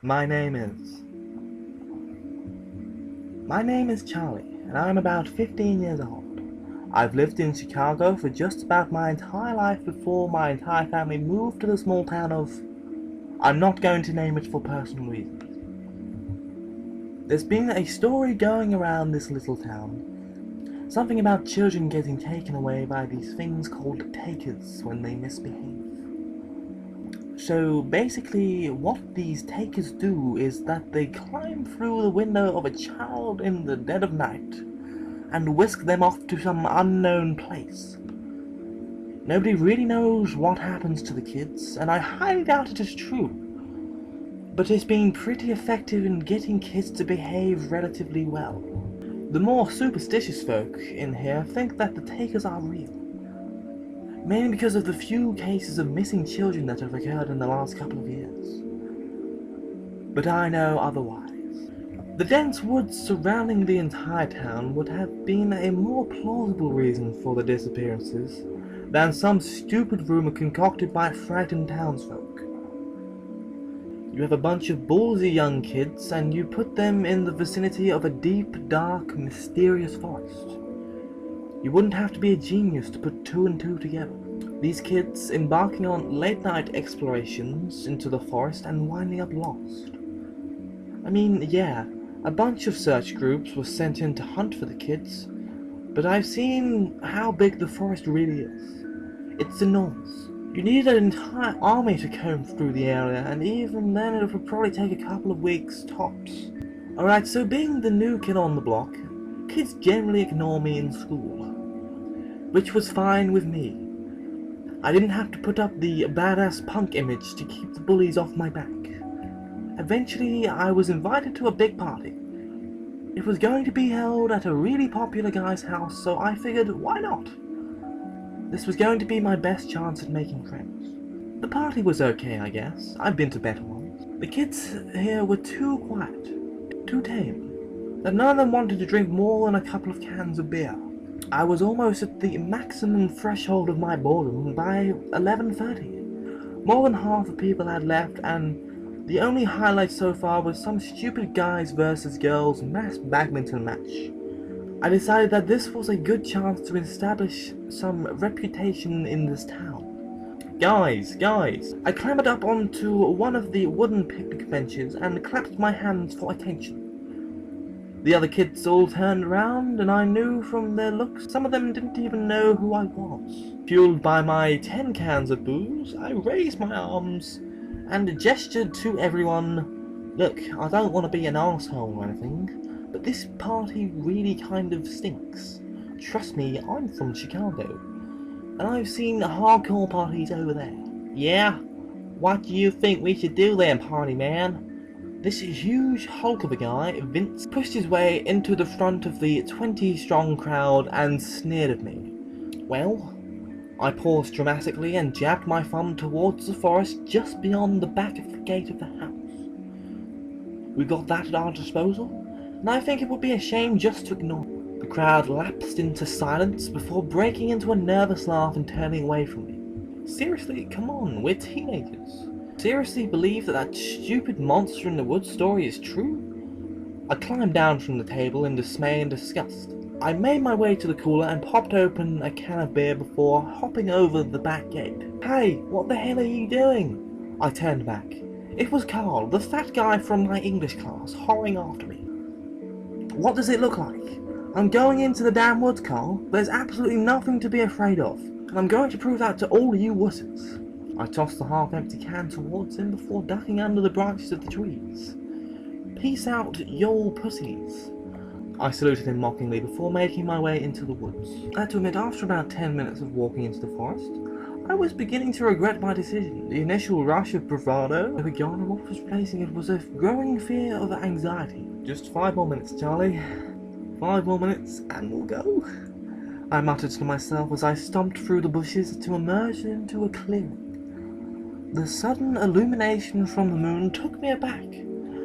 My name is... My name is Charlie, and I'm about 15 years old. I've lived in Chicago for just about my entire life before my entire family moved to the small town of... I'm not going to name it for personal reasons. There's been a story going around this little town. Something about children getting taken away by these things called takers when they misbehave. So basically, what these takers do is that they climb through the window of a child in the dead of night and whisk them off to some unknown place. Nobody really knows what happens to the kids, and I highly doubt it is true. But it's been pretty effective in getting kids to behave relatively well. The more superstitious folk in here think that the takers are real, mainly because of the few cases of missing children that have occurred in the last couple of years. But I know otherwise. The dense woods surrounding the entire town would have been a more plausible reason for the disappearances than some stupid rumor concocted by frightened townsfolk. You have a bunch of ballsy young kids and you put them in the vicinity of a deep, dark, mysterious forest. You wouldn't have to be a genius to put two and two together. These kids embarking on late-night explorations into the forest and winding up lost. I mean, yeah, a bunch of search groups were sent in to hunt for the kids, but I've seen how big the forest really is. It's enormous. You need an entire army to comb through the area, and even then it would probably take a couple of weeks tops. Alright, so being the new kid on the block, kids generally ignore me in school, which was fine with me. I didn't have to put up the badass punk image to keep the bullies off my back. Eventually, I was invited to a big party. It was going to be held at a really popular guy's house, so I figured, why not? This was going to be my best chance at making friends. The party was okay, I guess. I've been to better ones. The kids here were too quiet, too tame, that none of them wanted to drink more than a couple of cans of beer. I was almost at the maximum threshold of my boredom by 11:30. More than half the people had left, and the only highlight so far was some stupid guys versus girls mass badminton match. I decided that this was a good chance to establish some reputation in this town. Guys! I clambered up onto one of the wooden picnic benches and clapped my hands for attention. The other kids all turned around, and I knew from their looks some of them didn't even know who I was. Fueled by my 10 cans of booze, I raised my arms and gestured to everyone, look, I don't want to be an arsehole or anything, but this party really kind of stinks. Trust me, I'm from Chicago, and I've seen hardcore parties over there. Yeah? What do you think we should do then, party man? This huge hulk of a guy, Vince, pushed his way into the front of the 20-strong crowd and sneered at me. Well, I paused dramatically and jabbed my thumb towards the forest just beyond the back of the gate of the house. We got that at our disposal, and I think it would be a shame just to ignore it. The crowd lapsed into silence before breaking into a nervous laugh and turning away from me. Seriously, come on, we're teenagers. Seriously believe that stupid monster in the woods story is true? I climbed down from the table in dismay and disgust. I made my way to the cooler and popped open a can of beer before hopping over the back gate. Hey, what the hell are you doing? I turned back. It was Carl, the fat guy from my English class, hurrying after me. What does it look like? I'm going into the damn woods, Carl. There's absolutely nothing to be afraid of, and I'm going to prove that to all you wusses. I tossed the half-empty can towards him before ducking under the branches of the trees. Peace out, y'all pussies. I saluted him mockingly before making my way into the woods. I had to admit, after about 10 minutes of walking into the forest, I was beginning to regret my decision. The initial rush of bravado had gone, and what was replacing it was a growing fear of anxiety. Just 5 more minutes, Charlie. 5 more minutes, and we'll go. I muttered to myself as I stomped through the bushes to emerge into a clearing. The sudden illumination from the moon took me aback.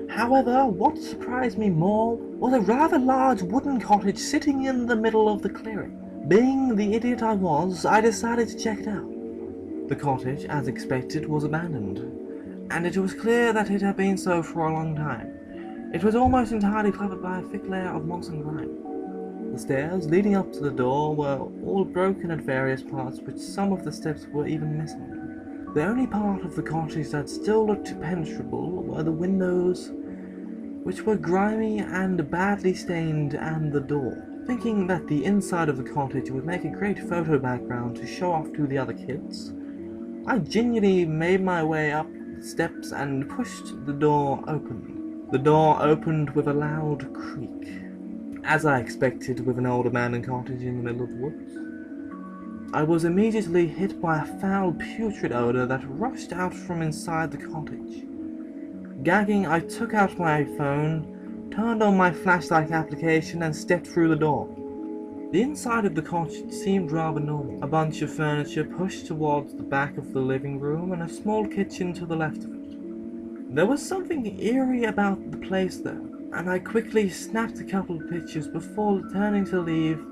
However, what surprised me more was a rather large wooden cottage sitting in the middle of the clearing. Being the idiot I was, I decided to check it out. The cottage, as expected, was abandoned. and it was clear that it had been so for a long time. It was almost entirely covered by a thick layer of moss and grime. The stairs leading up to the door were all broken at various parts, which some of the steps were even missing. The only part of the cottage that still looked penetrable were the windows, which were grimy and badly stained, and the door. Thinking that the inside of the cottage would make a great photo background to show off to the other kids, I gingerly made my way up the steps and pushed the door open. The door opened with a loud creak, as I expected with an old abandoned cottage in the middle of the woods. I was immediately hit by a foul, putrid odor that rushed out from inside the cottage. Gagging, I took out my phone, turned on my flashlight application, and stepped through the door. The inside of the cottage seemed rather normal. A bunch of furniture pushed towards the back of the living room and a small kitchen to the left of it. There was something eerie about the place though, and I quickly snapped a couple of pictures before turning to leave,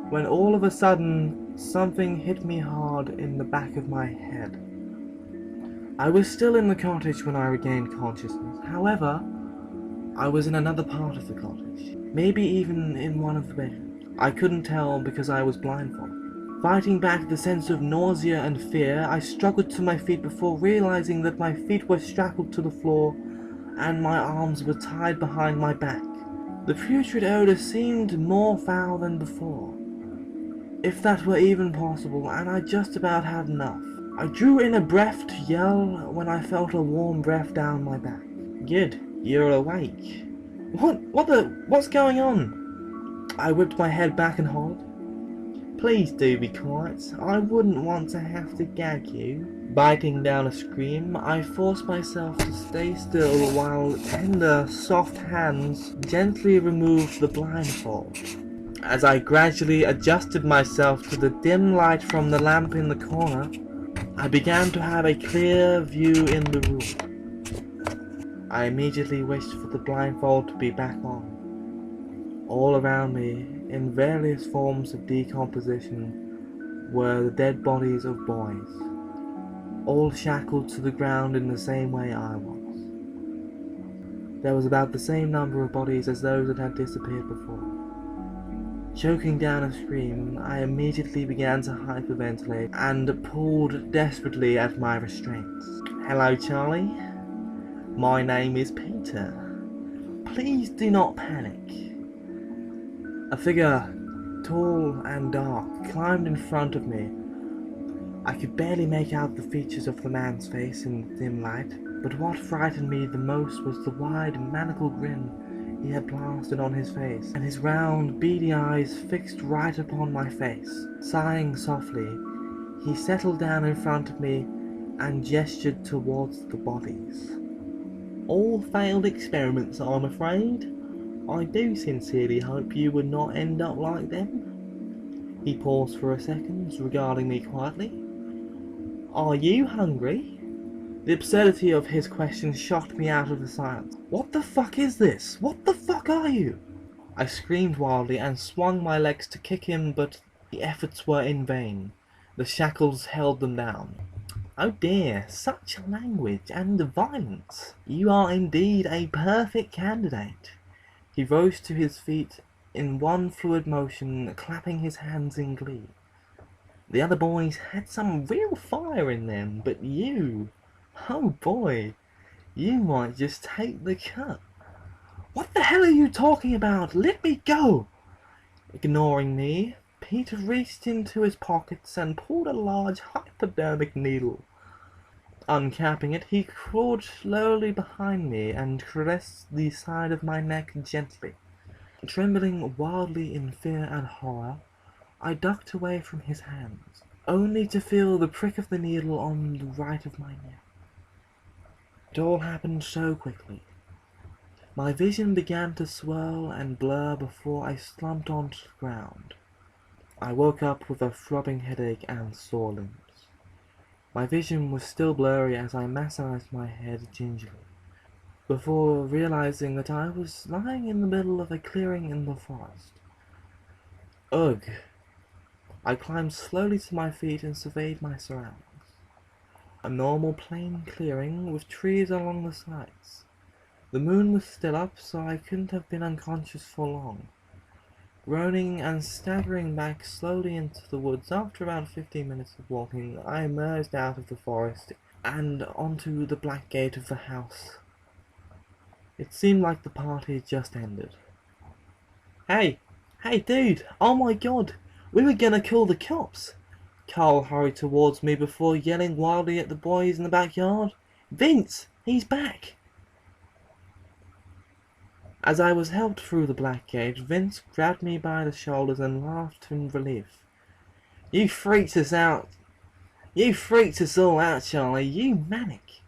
when all of a sudden something hit me hard in the back of my head. I was still in the cottage when I regained consciousness. However, I was in another part of the cottage, maybe even in one of the bedrooms. I couldn't tell because I was blindfolded. Fighting back the sense of nausea and fear, I struggled to my feet before realizing that my feet were shackled to the floor and my arms were tied behind my back. The putrid odor seemed more foul than before, if that were even possible, and I just about had enough. I drew in a breath to yell when I felt a warm breath down my back. Good, you're awake. What's going on? I whipped my head back and hollered. Please do be quiet, I wouldn't want to have to gag you. Biting down a scream, I forced myself to stay still while tender, soft hands gently removed the blindfold. As I gradually adjusted myself to the dim light from the lamp in the corner, I began to have a clear view in the room. I immediately wished for the blindfold to be back on. All around me, in various forms of decomposition, were the dead bodies of boys, all shackled to the ground in the same way I was. There was about the same number of bodies as those that had disappeared before. Choking down a scream, I immediately began to hyperventilate and pulled desperately at my restraints. Hello, Charlie. My name is Peter. Please do not panic. A figure, tall and dark, climbed in front of me. I could barely make out the features of the man's face in the dim light, but what frightened me the most was the wide, manacled grin he had plastered on his face, and his round, beady eyes fixed right upon my face. Sighing softly, he settled down in front of me and gestured towards the bodies. All failed experiments, I'm afraid. I do sincerely hope you would not end up like them. He paused for a second, regarding me quietly. Are you hungry? The absurdity of his question shocked me out of the silence. What the fuck is this? What the fuck are you? I screamed wildly and swung my legs to kick him, but the efforts were in vain. The shackles held them down. Oh dear, such language and violence. You are indeed a perfect candidate. He rose to his feet in one fluid motion, clapping his hands in glee. The other boys had some real fire in them, but you, oh boy, you might just take the cut. What the hell are you talking about? Let me go! Ignoring me, Peter reached into his pockets and pulled a large hypodermic needle. Uncapping it, he crawled slowly behind me and caressed the side of my neck gently. Trembling wildly in fear and horror, I ducked away from his hands, only to feel the prick of the needle on the right of my neck. It all happened so quickly. My vision began to swirl and blur before I slumped onto the ground. I woke up with a throbbing headache and sore limbs. My vision was still blurry as I massaged my head gingerly, before realizing that I was lying in the middle of a clearing in the forest. Ugh! I climbed slowly to my feet and surveyed my surroundings. A normal plain clearing with trees along the sides. The moon was still up, so I couldn't have been unconscious for long. Groaning and staggering back slowly into the woods, after about 15 minutes of walking, I emerged out of the forest and onto the black gate of the house. It seemed like the party had just ended. Hey! Hey dude! Oh my god! We were gonna call the cops! Carl hurried towards me before yelling wildly at the boys in the backyard. Vince! He's back! As I was helped through the black gate, Vince grabbed me by the shoulders and laughed in relief. You freaked us out! You freaked us all out, Charlie! You manic!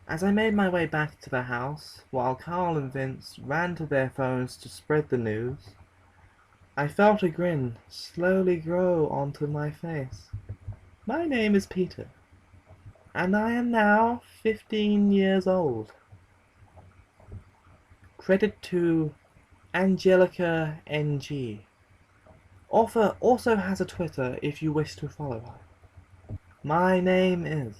As I made my way back to the house, while Carl and Vince ran to their phones to spread the news, I felt a grin slowly grow onto my face. My name is Peter, and I am now 15 years old. Credit to Angelica NG. Author also has a Twitter if you wish to follow her. My name is